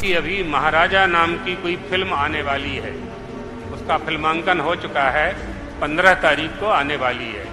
कि अभी महाराजा नाम की कोई फिल्म आने वाली है। उसका फिल्मांकन हो चुका है, 15 तारीख को आने वाली है,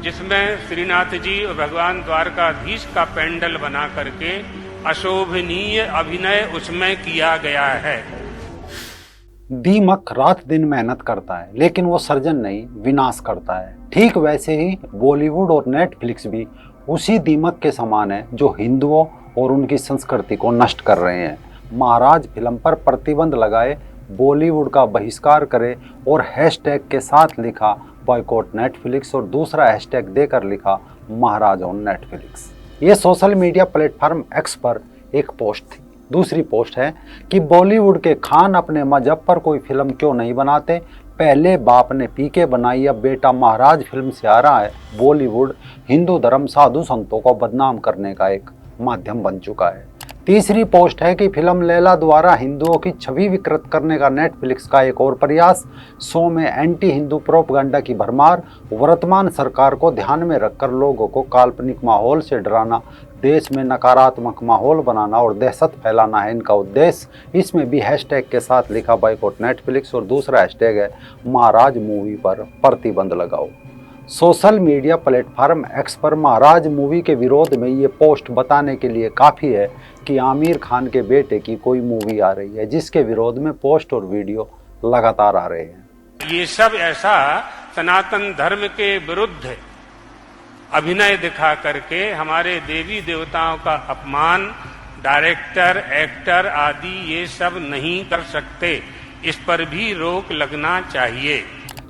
जिसमें श्रीनाथ जी और भगवान द्वारकाधीश का पेंडल बना करके अशोभनीय अभिनय उसमें किया गया है। दीमक रात दिन मेहनत करता है, लेकिन वो सर्जन नहीं, विनाश करता है। ठीक वैसे ही बॉलीवुड और नेटफ्लिक्स भी उसी दीमक के समान है जो हिंदुओं और उनकी संस्कृति को नष्ट कर रहे हैं। महाराज फिल्म पर प्रतिबंध लगाए, बॉलीवुड का बहिष्कार करे और हैशटैग के साथ लिखा बॉयकॉट नेटफ्लिक्स और दूसरा हैशटैग देकर लिखा महाराज ऑन नेटफ्लिक्स। ये सोशल मीडिया प्लेटफॉर्म एक्स पर एक पोस्ट थी। दूसरी पोस्ट है कि बॉलीवुड के खान अपने मजहब पर कोई फिल्म क्यों नहीं बनाते। पहले बाप ने पीके बनाई, अब बेटा महाराज फिल्म से आ रहा है। बॉलीवुड हिंदू धर्म साधु संतों को बदनाम करने का एक माध्यम बन चुका है। तीसरी पोस्ट है कि फिल्म लैला द्वारा हिंदुओं की छवि विकृत करने का नेटफ्लिक्स का एक और प्रयास। शो में एंटी हिंदू प्रोपगंडा की भरमार। वर्तमान सरकार को ध्यान में रखकर लोगों को काल्पनिक माहौल से डराना, देश में नकारात्मक माहौल बनाना और दहशत फैलाना है इनका उद्देश्य। इसमें भी हैशटैग के साथ लिखा बॉयकॉट नेटफ्लिक्स और दूसरा हैशटैग है महाराज मूवी पर प्रतिबंध लगाओ। सोशल मीडिया प्लेटफॉर्म एक्स पर महाराज मूवी के विरोध में ये पोस्ट बताने के लिए काफ़ी है कि आमिर खान के बेटे की कोई मूवी आ रही है, जिसके विरोध में पोस्ट और वीडियो लगातार आ रहे हैं। ये सब ऐसा सनातन धर्म के विरुद्ध अभिनय दिखा करके हमारे देवी देवताओं का अपमान डायरेक्टर, एक्टर आदि ये सब नहीं कर सकते। इस पर भी रोक लगना चाहिए।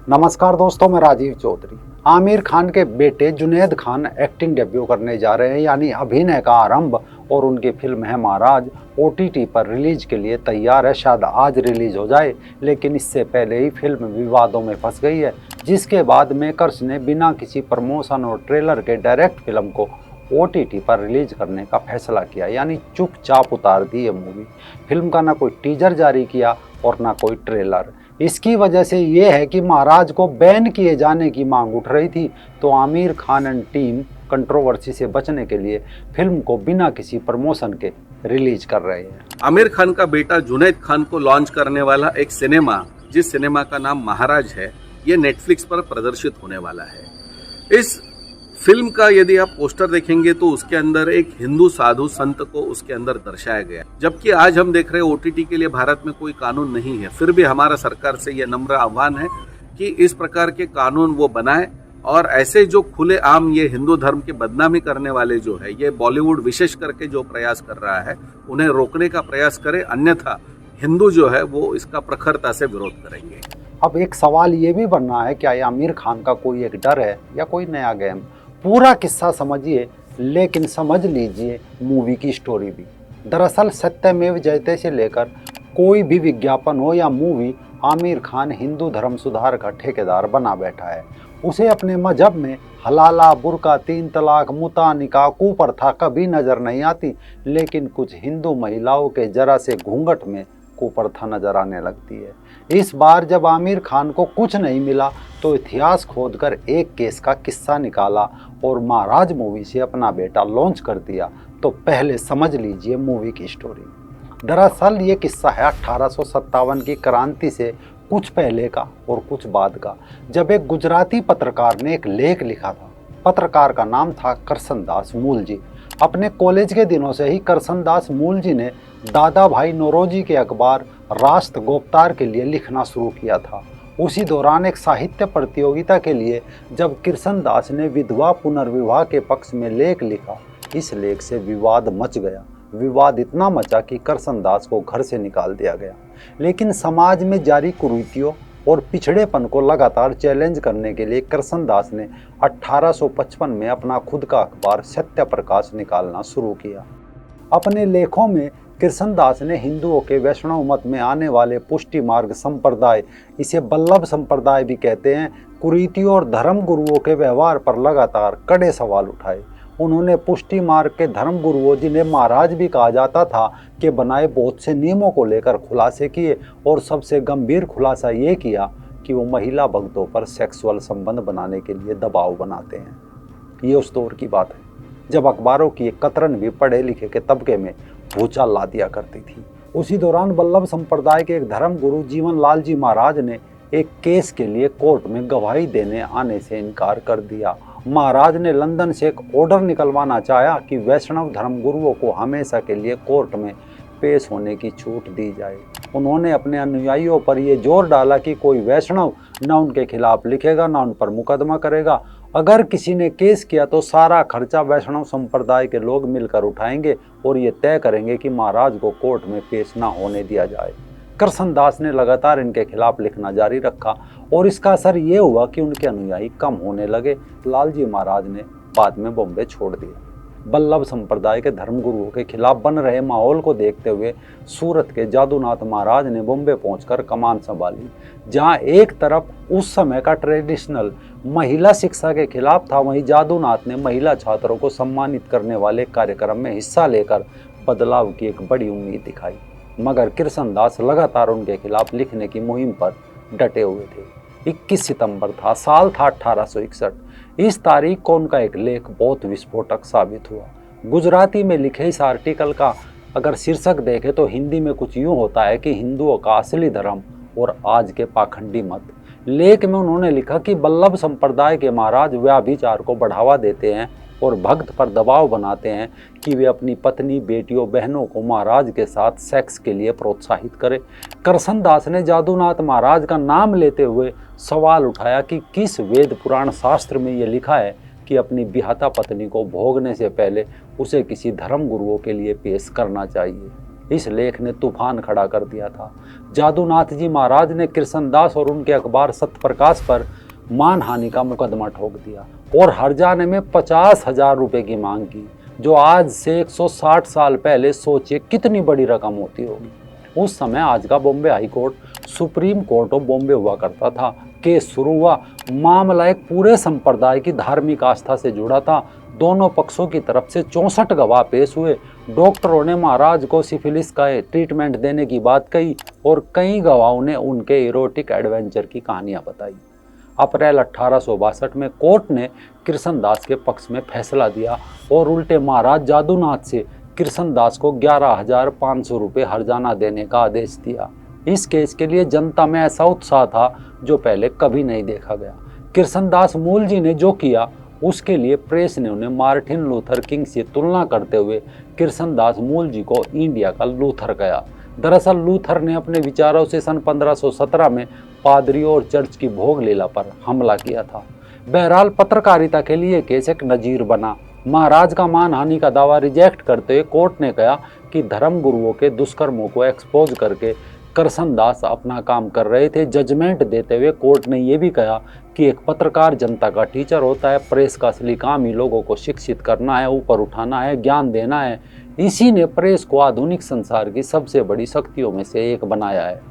नमस्कार दोस्तों, मैं राजीव चौधरी। आमिर खान के बेटे जुनैद खान एक्टिंग डेब्यू करने जा रहे हैं, यानी अभिनय का आरंभ, और उनकी फिल्म है महाराज OTT पर रिलीज के लिए तैयार है। शायद आज रिलीज हो जाए, लेकिन इससे पहले ही फिल्म विवादों में फंस गई है, जिसके बाद मेकर्स ने बिना किसी प्रमोशन और ट्रेलर के डायरेक्ट फिल्म को OTT पर रिलीज करने का फैसला किया, यानी चुपचाप उतार दी है मूवी। फिल्म का ना कोई टीजर जारी किया और ना कोई ट्रेलर। इसकी वजह से ये है कि महाराज को बैन किए जाने की मांग उठ रही थी, तो Aamir Khan and team controversy से बचने के लिए फिल्म को बिना किसी प्रमोशन के रिलीज कर रहे हैं। आमिर खान का बेटा जुनैद खान को लॉन्च करने वाला एक सिनेमा, जिस सिनेमा का नाम महाराज है, ये नेटफ्लिक्स पर प्रदर्शित होने वाला है। इस फिल्म का यदि आप पोस्टर देखेंगे तो उसके अंदर एक हिंदू साधु संत को उसके अंदर दर्शाया गया, जबकि आज हम देख रहे हैं OTT के लिए भारत में कोई कानून नहीं है। फिर भी हमारा सरकार से यह नम्र आह्वान है कि इस प्रकार के कानून वो बनाए और ऐसे जो खुले आम ये हिंदू धर्म की बदनामी करने वाले जो है, ये बॉलीवुड विशेष करके जो प्रयास कर रहा है, उन्हें रोकने का प्रयास करे, अन्यथा हिंदू जो है वो इसका प्रखरता से विरोध करेंगे। अब एक सवाल ये भी बनना है, क्या आमिर खान का कोई एक डर है या कोई नया गेम? पूरा किस्सा समझिए, लेकिन समझ लीजिए मूवी की स्टोरी भी। दरअसल सत्यमेव जयते से लेकर कोई भी विज्ञापन हो या मूवी, आमिर खान हिंदू धर्म सुधार का ठेकेदार बना बैठा है। उसे अपने मजहब में हलाला, बुर्का, 3 तलाक, मुता, निकाह, कुप्रथा कभी नजर नहीं आती, लेकिन कुछ हिंदू महिलाओं के जरा से घूंघट में कुप्रथा नजर आने लगती है। इस बार जब आमिर खान को कुछ नहीं मिला तो इतिहास खोदकर एक केस का किस्सा निकाला और महाराज मूवी से अपना बेटा लॉन्च कर दिया। तो पहले समझ लीजिए मूवी की स्टोरी। दरअसल ये किस्सा है 1857 की क्रांति से कुछ पहले का और कुछ बाद का, जब एक गुजराती पत्रकार ने एक लेख लिखा था। पत्रकार का नाम था करसनदास मूलजी। अपने कॉलेज के दिनों से ही करसनदास मूलजी ने दादा भाई नौरोजी के अखबार राष्ट्र गोपतार के लिए लिखना शुरू किया था। उसी दौरान एक साहित्य प्रतियोगिता के लिए जब कृष्णदास ने विधवा पुनर्विवाह के पक्ष में लेख लिखा, इस लेख से विवाद मच गया। विवाद इतना मचा कि कृष्णदास को घर से निकाल दिया गया। लेकिन समाज में जारी कुरीतियों और पिछड़ेपन को लगातार चैलेंज करने के लिए कृष्णदास ने 1855 में अपना खुद का अखबार सत्य प्रकाश निकालना शुरू किया। अपने लेखों में कृष्णदास ने हिंदुओं के वैष्णव मत में आने वाले पुष्टि मार्ग संप्रदाय, इसे बल्लभ संप्रदाय भी कहते हैं, कुरीतियों और धर्म गुरुओं के व्यवहार पर लगातार कड़े सवाल उठाए। उन्होंने पुष्टि मार्ग के धर्म गुरुओं, जिन्हें महाराज भी कहा जाता था, के बनाए बहुत से नियमों को लेकर खुलासे किए और सबसे गंभीर खुलासा ये किया कि वो महिला भक्तों पर सेक्सुअल संबंध बनाने के लिए दबाव बनाते हैं। ये उस दौर की बात है जब अखबारों की एक कतरन भी पढ़े लिखे के तबके में भूचाल ला दिया करती थी। उसी दौरान वल्लभ संप्रदाय के एक धर्म गुरु जीवन लाल जी महाराज ने एक केस के लिए कोर्ट में गवाही देने आने से इनकार कर दिया। महाराज ने लंदन से एक ऑर्डर निकलवाना चाहा कि वैष्णव धर्म गुरुओं को हमेशा के लिए कोर्ट में पेश होने की छूट दी जाए। उन्होंने अपने अनुयायियों पर यह जोर डाला कि कोई वैष्णव न उनके खिलाफ लिखेगा, न उन पर मुकदमा करेगा। अगर किसी ने केस किया तो सारा खर्चा वैष्णव संप्रदाय के लोग मिलकर उठाएंगे और ये तय करेंगे कि महाराज को कोर्ट में पेश न होने दिया जाए। कृष्णदास ने लगातार इनके खिलाफ लिखना जारी रखा और इसका असर ये हुआ कि उनके अनुयायी कम होने लगे। लालजी महाराज ने बाद में बॉम्बे छोड़ दिया। वल्लभ संप्रदाय के धर्मगुरुओं के खिलाफ बन रहे माहौल को देखते हुए सूरत के जादूनाथ महाराज ने बॉम्बे पहुंचकर कमान संभाली। जहां एक तरफ उस समय का ट्रेडिशनल महिला शिक्षा के खिलाफ था, वहीं जादूनाथ ने महिला छात्रों को सम्मानित करने वाले कार्यक्रम में हिस्सा लेकर बदलाव की एक बड़ी उम्मीद दिखाई। मगर कृष्णदास लगातार उनके खिलाफ लिखने की मुहिम पर डटे हुए थे। 21 सितंबर था, साल था 1861। इस तारीख को उनका एक लेख बहुत विस्फोटक साबित हुआ। गुजराती में लिखे इस आर्टिकल का अगर शीर्षक देखें तो हिंदी में कुछ यूं होता है कि हिंदुओं का असली धर्म और आज के पाखंडी मत। लेख में उन्होंने लिखा कि वल्लभ संप्रदाय के महाराज व्यभिचार को बढ़ावा देते हैं और भक्त पर दबाव बनाते हैं कि वे अपनी पत्नी, बेटियों, बहनों को महाराज के साथ सेक्स के लिए प्रोत्साहित करें। कृष्णदास ने जादूनाथ महाराज का नाम लेते हुए सवाल उठाया कि किस वेद पुराण शास्त्र में ये लिखा है कि अपनी बिहाता पत्नी को भोगने से पहले उसे किसी धर्म गुरुओं के लिए पेश करना चाहिए। इस लेख ने तूफान खड़ा कर दिया था। जादूनाथ जी महाराज ने कृष्णदास और उनके अखबार सत्यप्रकाश पर मानहानि का मुकदमा ठोक दिया और हर्जाने में 50,000 रुपए की मांग की, जो आज से 160 साल पहले सोचिए कितनी बड़ी रकम होती होगी। उस समय आज का Bombay high court supreme court of Bombay हुआ करता था। केस शुरू हुआ। मामला एक पूरे संप्रदाय की धार्मिक आस्था से जुड़ा था। दोनों पक्षों की तरफ से 64 गवाह पेश हुए। डॉक्टरों ने महाराज को सिफिलिस का ट्रीटमेंट देने की बात कही और कई गवाहों ने उनके इरोटिक एडवेंचर की कहानियां बताई। अप्रैल 1862 में कोर्ट ने कृष्णदास के पक्ष में फैसला दिया और उल्टे महाराज जादूनाथ से कृष्णदास को 11,500 रुपये हर्जाना देने का आदेश दिया। इस केस के लिए जनता में ऐसा उत्साह था जो पहले कभी नहीं देखा गया। कृष्णदास मूल जी ने जो किया उसके लिए प्रेस ने उन्हें मार्टिन लूथर किंग से तुलना करते हुए कृष्णदास मूल जी को इंडिया का लूथर कहा। दरअसल लूथर ने अपने विचारों से सन 1517 में पादरियों और चर्च की भोग लीला पर हमला किया था। बहरहाल पत्रकारिता के लिए केस एक नजीर बना। महाराज का मानहानि का दावा रिजेक्ट करते हुए कोर्ट ने कहा कि धर्म गुरुओं के दुष्कर्मों को एक्सपोज करके कृष्णदास अपना काम कर रहे थे। जजमेंट देते हुए कोर्ट ने यह भी कहा कि एक पत्रकार जनता का टीचर होता है। प्रेस का असली काम ही लोगों को शिक्षित करना है, ऊपर उठाना है, ज्ञान देना है। इसी ने प्रेस को आधुनिक संसार की सबसे बड़ी शक्तियों में से एक बनाया है।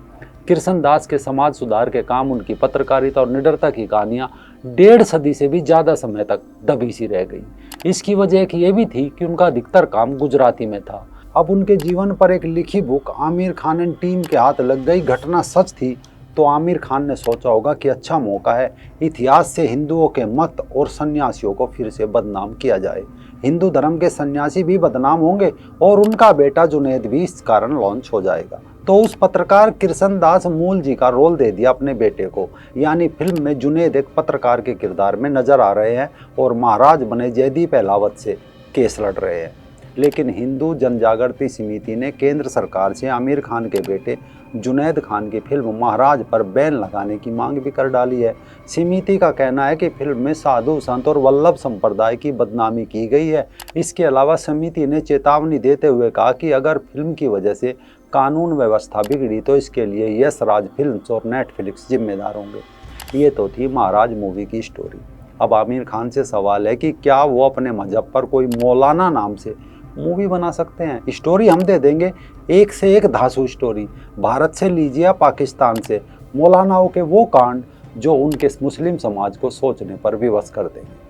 कृष्णदास के समाज सुधार के काम, उनकी पत्रकारिता और निडरता की कहानियां 1.5 सदी से भी ज़्यादा समय तक दबी सी रह गई। इसकी वजह एक ये भी थी कि उनका अधिकतर काम गुजराती में था। अब उनके जीवन पर एक लिखी book Aamir Khan and team के हाथ लग गई। घटना सच थी तो आमिर खान ने सोचा होगा कि अच्छा मौका है, इतिहास से हिंदुओं के मत और सन्यासियों को फिर से बदनाम किया जाए। हिंदू धर्म के सन्यासी भी बदनाम होंगे और उनका बेटा जुनैद भी इस कारण लॉन्च हो जाएगा। तो उस पत्रकार कृष्णदास मूल जी का रोल दे दिया अपने बेटे को। यानी फिल्म में जुनैद एक पत्रकार के किरदार में नजर आ रहे हैं और महाराज बने जयदीप अहलावत से केस लड़ रहे हैं। लेकिन हिंदू जनजागृति समिति ने केंद्र सरकार से आमिर खान के बेटे जुनैद खान की फिल्म महाराज पर बैन लगाने की मांग भी कर डाली है। समिति का कहना है कि फिल्म में साधु संत और वल्लभ संप्रदाय की बदनामी की गई है। इसके अलावा समिति ने चेतावनी देते हुए कहा कि अगर फिल्म की वजह से कानून व्यवस्था बिगड़ी तो इसके लिए यश राज फिल्म्स और नेटफ्लिक्स जिम्मेदार होंगे। ये तो थी महाराज मूवी की स्टोरी। अब आमिर खान से सवाल है कि क्या वो अपने मजहब पर कोई मौलाना नाम से मूवी बना सकते हैं। स्टोरी हम दे देंगे, एक से एक धांसू स्टोरी। भारत से लीजिए या पाकिस्तान से, मौलानाओं के वो कांड जो उनके मुस्लिम समाज को सोचने पर विवश कर देंगे।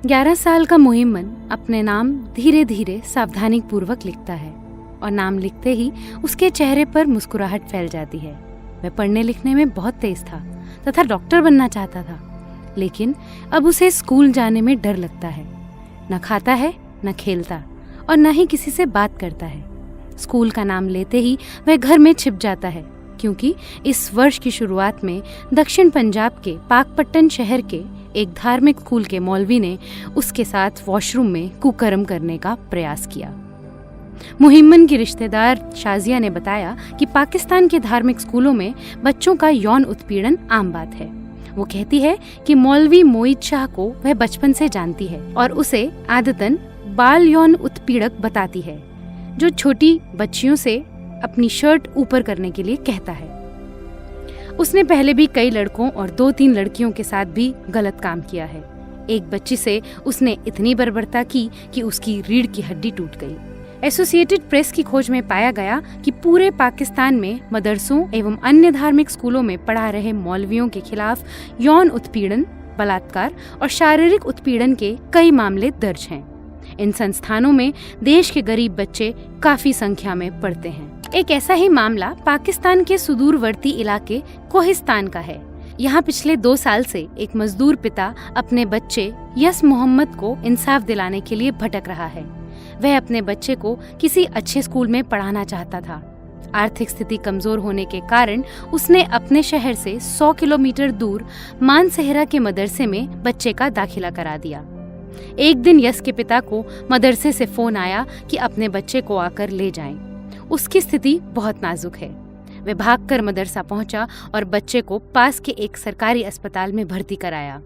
11 साल का मोहिम्मन अपने नाम धीरे धीरे सावधानी पूर्वक लिखता है और नाम लिखते ही उसके चेहरे पर मुस्कुराहट फैल जाती है। वह पढ़ने लिखने में बहुत तेज था तथा डॉक्टर बनना चाहता था, लेकिन अब उसे स्कूल जाने में डर लगता है। न खाता है न खेलता और न ही किसी से बात करता है। स्कूल का नाम लेते ही वह घर में छिप जाता है, क्योंकि इस वर्ष की शुरुआत में दक्षिण पंजाब के पाकपट्टन शहर के एक धार्मिक स्कूल के मौलवी ने उसके साथ वॉशरूम में कुकर्म करने का प्रयास किया। मुहिम्मन की रिश्तेदार शाजिया ने बताया कि पाकिस्तान के धार्मिक स्कूलों में बच्चों का यौन उत्पीड़न आम बात है। वो कहती है कि मौलवी मोईद शाह को वह बचपन से जानती है और उसे आदतन बाल यौन उत्पीड़क बताती है, जो छोटी बच्चियों से अपनी शर्ट ऊपर करने के लिए कहता है। उसने पहले भी कई लड़कों और 2-3 लड़कियों के साथ भी गलत काम किया है। एक बच्ची से उसने इतनी बर्बरता की कि उसकी रीढ़ की हड्डी टूट गई। एसोसिएटेड प्रेस की खोज में पाया गया कि पूरे पाकिस्तान में मदरसों एवं अन्य धार्मिक स्कूलों में पढ़ा रहे मौलवियों के खिलाफ यौन उत्पीड़न, बलात्कार और शारीरिक उत्पीड़न के कई मामले दर्ज हैं। इन संस्थानों में देश के गरीब बच्चे काफी संख्या में पढ़ते हैं। एक ऐसा ही मामला पाकिस्तान के सुदूरवर्ती इलाके कोहिस्तान का है। यहाँ पिछले 2 साल से एक मजदूर पिता अपने बच्चे यस मोहम्मद को इंसाफ दिलाने के लिए भटक रहा है। वह अपने बच्चे को किसी अच्छे स्कूल में पढ़ाना चाहता था। आर्थिक स्थिति कमजोर होने के कारण उसने अपने शहर से 100 किलोमीटर दूर मानसेहरा के मदरसे में बच्चे का दाखिला करा दिया। एक दिन यस के पिता को मदरसे से फोन आया कि अपने बच्चे को आकर ले जाएं। उसकी स्थिति बहुत नाजुक है। वह भागकर मदरसा पहुंचा और बच्चे को पास के एक सरकारी अस्पताल में भर्ती कराया।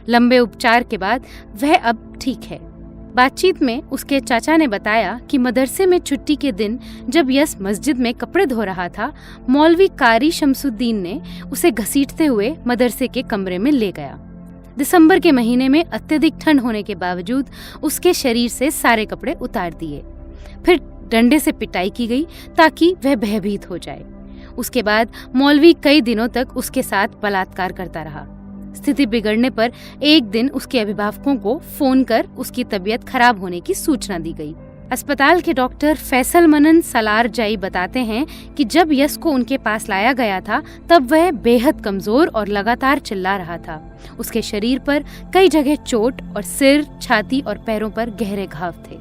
लंबे उपचार के बाद वह अब ठीक है। बातचीत में उसके चाचा ने बताया कि मदरसे में छुट्टी के दिन जब यस मस्जिद में कपड़े धो रहा था, मौलवी कारी शमसुद्दीन ने उसे घसीटते हुए मदरसे के कमरे में ले गया। दिसंबर के महीने में अत्यधिक ठंड होने के बावजूद उसके शरीर से सारे कपड़े उतार दिए। फिर डंडे से पिटाई की गई ताकि वह भयभीत हो जाए। उसके बाद मौलवी कई दिनों तक उसके साथ बलात्कार करता रहा। स्थिति बिगड़ने पर एक दिन उसके अभिभावकों को फोन कर उसकी तबीयत खराब होने की सूचना दी गई। अस्पताल के डॉक्टर फैसल मनन सलार जाई बताते हैं कि जब यस को उनके पास लाया गया था तब वह बेहद कमजोर और लगातार चिल्ला रहा था। उसके शरीर पर कई जगह चोट और सिर, छाती और पैरों पर गहरे घाव थे,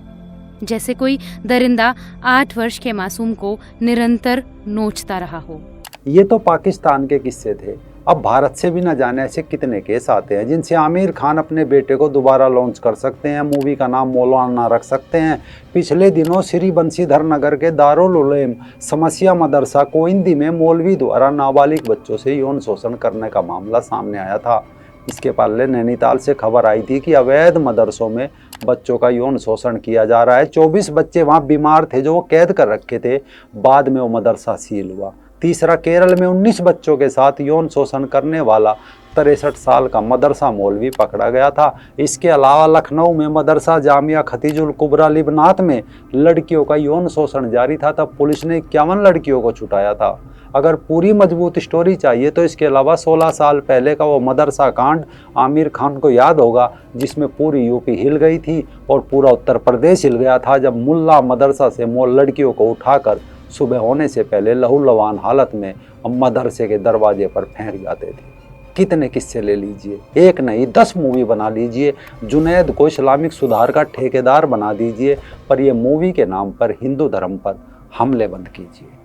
जैसे कोई दरिंदा 8 वर्ष के मासूम को निरंतर नोचता रहा हो। ये तो पाकिस्तान के किस्से थे। अब भारत से भी न जाने ऐसे कितने केस आते हैं जिनसे आमिर खान अपने बेटे को दोबारा लॉन्च कर सकते हैं, मूवी का नाम मौलाना रख सकते हैं। पिछले दिनों श्री बंशीधर नगर के दारुल उलूम समस्या मदरसा कोइंदी में मौलवी द्वारा नाबालिग बच्चों से यौन शोषण करने का मामला सामने आया था। इसके पहले नैनीताल से खबर आई थी कि अवैध मदरसों में बच्चों का यौन शोषण किया जा रहा है। 24 बच्चे वहाँ बीमार थे जो वो कैद कर रखे थे। बाद में वो मदरसा सील हुआ। तीसरा, केरल में 19 बच्चों के साथ यौन शोषण करने वाला 63 साल का मदरसा मौलवी पकड़ा गया था। इसके अलावा लखनऊ में मदरसा जामिया खतीजुल कुबरा लिबनात में लड़कियों का यौन शोषण जारी था। तब पुलिस ने 51 लड़कियों को छुटाया था। अगर पूरी मजबूत स्टोरी चाहिए तो इसके अलावा 16 साल पहले का वो मदरसा कांड आमिर खान को याद होगा, जिसमें पूरी यूपी हिल गई थी और पूरा उत्तर प्रदेश हिल गया था, जब मुल्ला मदरसा से लड़कियों को उठाकर सुबह होने से पहले लहूलुहान हालत में मदरसे के दरवाजे पर फेंक जाते थे। कितने किस्से ले लीजिए, एक नहीं 10 मूवी बना लीजिए। जुनैद को इस्लामिक सुधार का ठेकेदार बना दीजिए, पर यह मूवी के नाम पर हिंदू धर्म पर हमले बंद कीजिए।